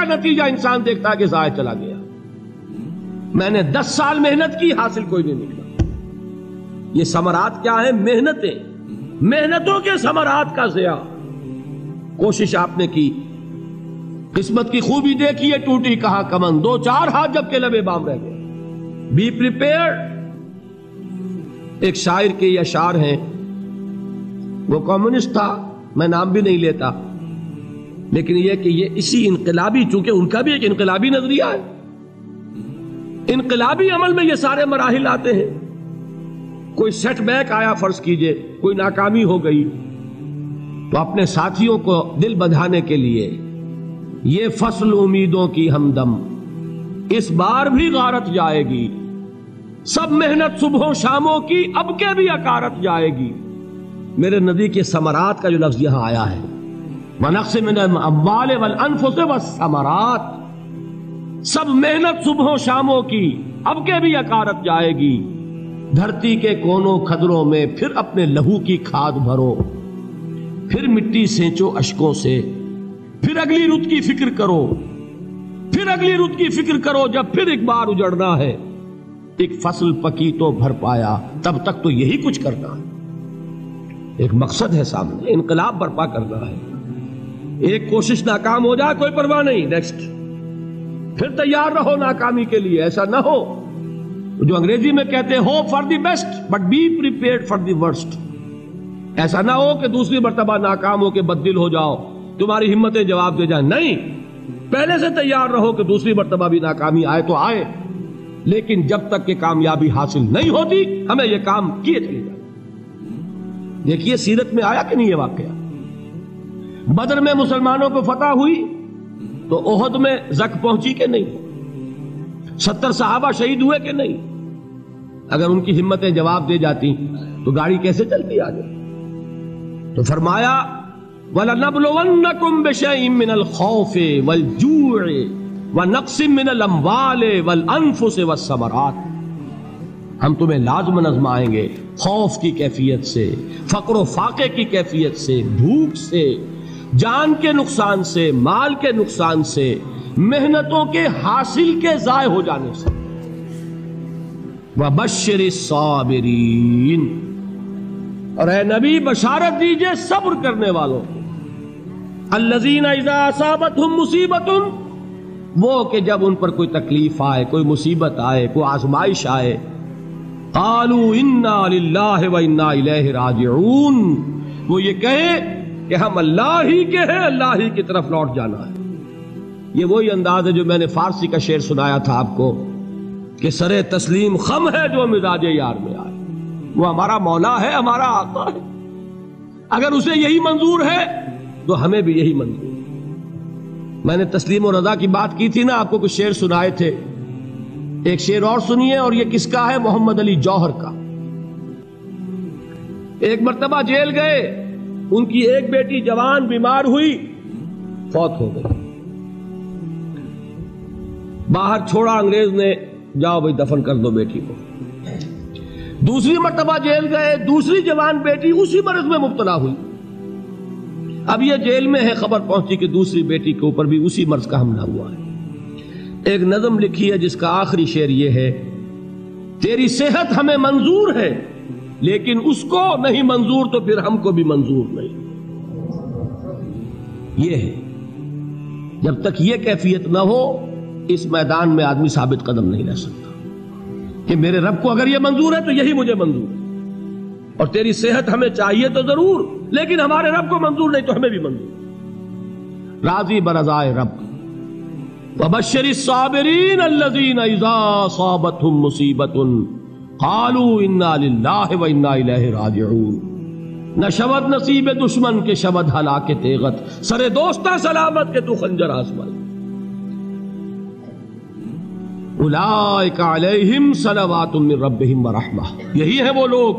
نتیجہ انسان دیکھتا ہے کہ ضائع چلا گیا. میں نے 10 سال محنت کی، حاصل کوئی نہیں نکلا. یہ ثمرات کیا ہیں؟ محنتوں کے ثمرات کا ضیاع. کوشش آپ نے کی، قسمت کی خوبی دیکھی ہے، ٹوٹی کہاں کمن، 2-4 ہاتھ جب کے لبے بام رہ گئے. Be prepared. ایک شاعر کے یہ اشعار ہیں، وہ کمیونسٹ تھا، میں نام بھی نہیں لیتا، لیکن یہ کہ یہ اسی انقلابی، چونکہ ان کا بھی ایک انقلابی نظریہ ہے، انقلابی عمل میں یہ سارے مراحل آتے ہیں. کوئی سیٹ بیک آیا، فرض کیجئے کوئی ناکامی ہو گئی، تو اپنے ساتھیوں کو دل بندھانے کے لیے یہ فصل امیدوں کی ہمدم اس بار بھی غارت جائے گی، سب محنت صبحوں شاموں کی اب کے بھی اکارت جائے گی. میرے نبی کے ثمرات کا جو لفظ یہاں آیا ہے، وَنَقْصٍ مِّنَ الْأَمْوَالِ وَالْأَنفُسِ وَالثَّمَرَاتِ، سب محنت صبحوں شاموں کی اب کے بھی اکارت جائے گی. دھرتی کے کونوں کھدروں میں پھر اپنے لہو کی کھاد بھرو، پھر مٹی سینچو اشکوں سے، پھر اگلی رت کی فکر کرو، پھر اگلی رت کی فکر کرو، جب پھر ایک بار اجڑنا ہے. ایک فصل پکی تو بھر پایا، تب تک تو یہی کچھ کرنا ہے. ایک مقصد ہے سامنے، انقلاب برپا کرنا ہے. ایک کوشش ناکام ہو جائے کوئی پرواہ نہیں، نیکسٹ. پھر تیار رہو ناکامی کے لیے. ایسا نہ ہو جو انگریزی میں کہتے ہیں hope for the best but be prepared for the worst. ایسا نہ ہو کہ دوسری مرتبہ ناکام ہو کے بددل ہو جاؤ، تمہاری ہمتیں جواب دے جائیں. نہیں، پہلے سے تیار رہو کہ دوسری مرتبہ بھی ناکامی آئے تو آئے، لیکن جب تک کہ کامیابی حاصل نہیں ہوتی ہمیں یہ کام کیے چلے جائیں. دیکھیے سیرت میں آیا کہ نہیں یہ واقعہ. بدر میں مسلمانوں کو فتح ہوئی تو احد میں زک پہنچی کہ نہیں؟ 70 صحابہ شہید ہوئے کہ نہیں؟ اگر ان کی ہمتیں جواب دے جاتی تو گاڑی کیسے چلتی آگے؟ تو فرمایا وَلَنَبْلُوَنَّكُمْ بِشَيْءٍ مِّنَ الْخَوْفِ وَالْجُوعِ وَنَقْصٍ مِّنَ الْأَمْوَالِ وَالْأَنفُسِ وَالثَّمَرَاتِ. ہم تمہیں لازماً آزمائیں گے، خوف کی کیفیت سے، فقر و فاقے کی کیفیت سے، بھوک سے، جان کے نقصان سے، مال کے نقصان سے، محنتوں کے حاصل کے ضائع ہو جانے سے. وَبَشِّرِ الصَّابِرِينَ، اور اے نبی بشارت دیجئے صبر کرنے والوں کو. الَّذِينَ إِذَا أَصَابَتْهُمْ مُصِيبَةٌ، وہ کہ جب ان پر کوئی تکلیف آئے، کوئی مصیبت آئے، کوئی آزمائش آئے، قالوا انا للہ وانا الیہ راجعون، وہ یہ کہیں کہ ہم اللہ ہی کے ہیں، اللہ ہی کی طرف لوٹ جانا ہے. یہ وہی انداز ہے جو میں نے فارسی کا شعر سنایا تھا آپ کو کہ سرے تسلیم خم ہے جو مزاج یار میں آئے. وہ ہمارا مولا ہے، ہمارا آقا ہے. اگر اسے یہی منظور ہے تو ہمیں بھی یہی منظور ہے. میں نے تسلیم و رضا کی بات کی تھی نا، آپ کو کچھ شعر سنائے تھے. ایک شعر اور سنیے، اور یہ کس کا ہے؟ محمد علی جوہر کا. ایک مرتبہ جیل گئے، ان کی ایک بیٹی جوان بیمار ہوئی، فوت ہو گئی. باہر چھوڑا انگریز نے، جاؤ بھائی دفن کر دو بیٹی کو. دوسری مرتبہ جیل گئے، دوسری جوان بیٹی اسی مرض میں مبتلا ہوئی. اب یہ جیل میں ہے، خبر پہنچی کہ دوسری بیٹی کے اوپر بھی اسی مرض کا حملہ ہوا ہے. ایک نظم لکھی ہے جس کا آخری شعر یہ ہے، تیری صحت ہمیں منظور ہے لیکن اس کو نہیں منظور تو پھر ہم کو بھی منظور نہیں. یہ ہے، جب تک یہ کیفیت نہ ہو اس میدان میں آدمی ثابت قدم نہیں رہ سکتا کہ میرے رب کو اگر یہ منظور ہے تو یہی مجھے منظور ہے، اور تیری صحت ہمیں چاہیے تو ضرور، لیکن ہمارے رب کو منظور نہیں تو ہمیں بھی منظور. راضی برضائے رب. وَبَشِّرِ الصَّابِرِينَ الَّذِينَ إِذَا أَصَابَتْهُمْ مُصِيبَةٌ قَالُوا إِنَّا لِلَّهِ وَإِنَّا إِلَيْهِ رَاجِعُونَ. نہ شود نصیب دشمن کے شود ہلاک تیغت، سر دوستاں سلامت کے تو خنجر آسمان. اولئک علیہم صلوات من ربہم ورحمہ، یہی ہے وہ لوگ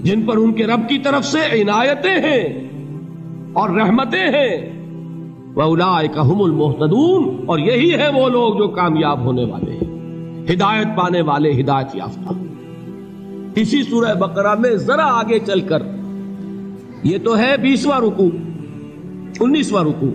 جن پر ان کے رب کی طرف سے عنایتیں ہیں اور رحمتیں ہیں. وَأُولَئِكَ هُمُ الْمُهْتَدُونَ، اور یہی ہے وہ لوگ جو کامیاب ہونے والے ہیں، ہدایت پانے والے، ہدایت یافتہ. اسی سورہ بقرہ میں ذرا آگے چل کر، یہ تو ہے 20واں رکوع، 19واں رکوع،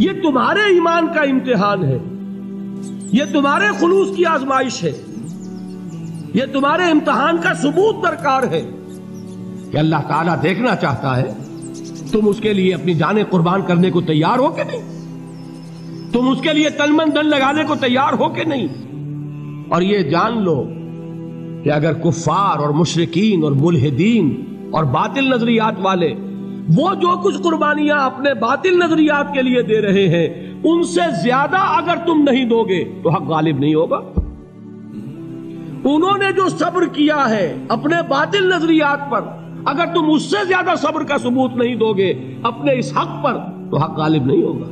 یہ تمہارے ایمان کا امتحان ہے، یہ تمہارے خلوص کی آزمائش ہے، یہ تمہارے امتحان کا ثبوت درکار ہے کہ اللہ تعالیٰ دیکھنا چاہتا ہے تم اس کے لیے اپنی جانیں قربان کرنے کو تیار ہو کہ نہیں، تم اس کے لیے تن من دھن لگانے کو تیار ہو کہ نہیں۔ اور یہ جان لو کہ اگر کفار اور مشرکین اور ملحدین اور باطل نظریات والے وہ جو کچھ قربانیاں اپنے باطل نظریات کے لیے دے رہے ہیں ان سے زیادہ اگر تم نہیں دو گے تو حق غالب نہیں ہوگا۔ انہوں نے جو صبر کیا ہے اپنے باطل نظریات پر، اگر تم اس سے زیادہ صبر کا ثبوت نہیں دو گے اپنے اس حق پر تو حق غالب نہیں ہوگا۔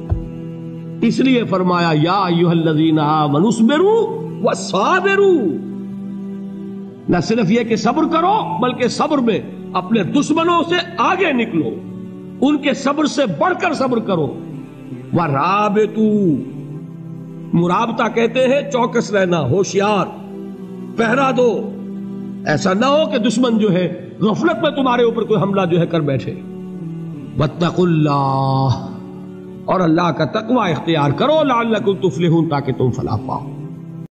اس لیے فرمایا یا ایھا الذین آمنوا اصبروا وصابروا، نہ صرف یہ کہ صبر کرو بلکہ صبر میں اپنے دشمنوں سے آگے نکلو، ان کے صبر سے بڑھ کر صبر کرو۔ ورابطوا، مرابطہ کہتے ہیں چوکس رہنا، ہوشیار، پہرا دو، ایسا نہ ہو کہ دشمن جو ہے غفلت میں تمہارے اوپر کوئی حملہ جو ہے کر بیٹھے۔ واتقوا اللہ، اور اللہ کا تقوی اختیار کرو، لعلکم تفلحون، تاکہ تم فلاح پاؤ۔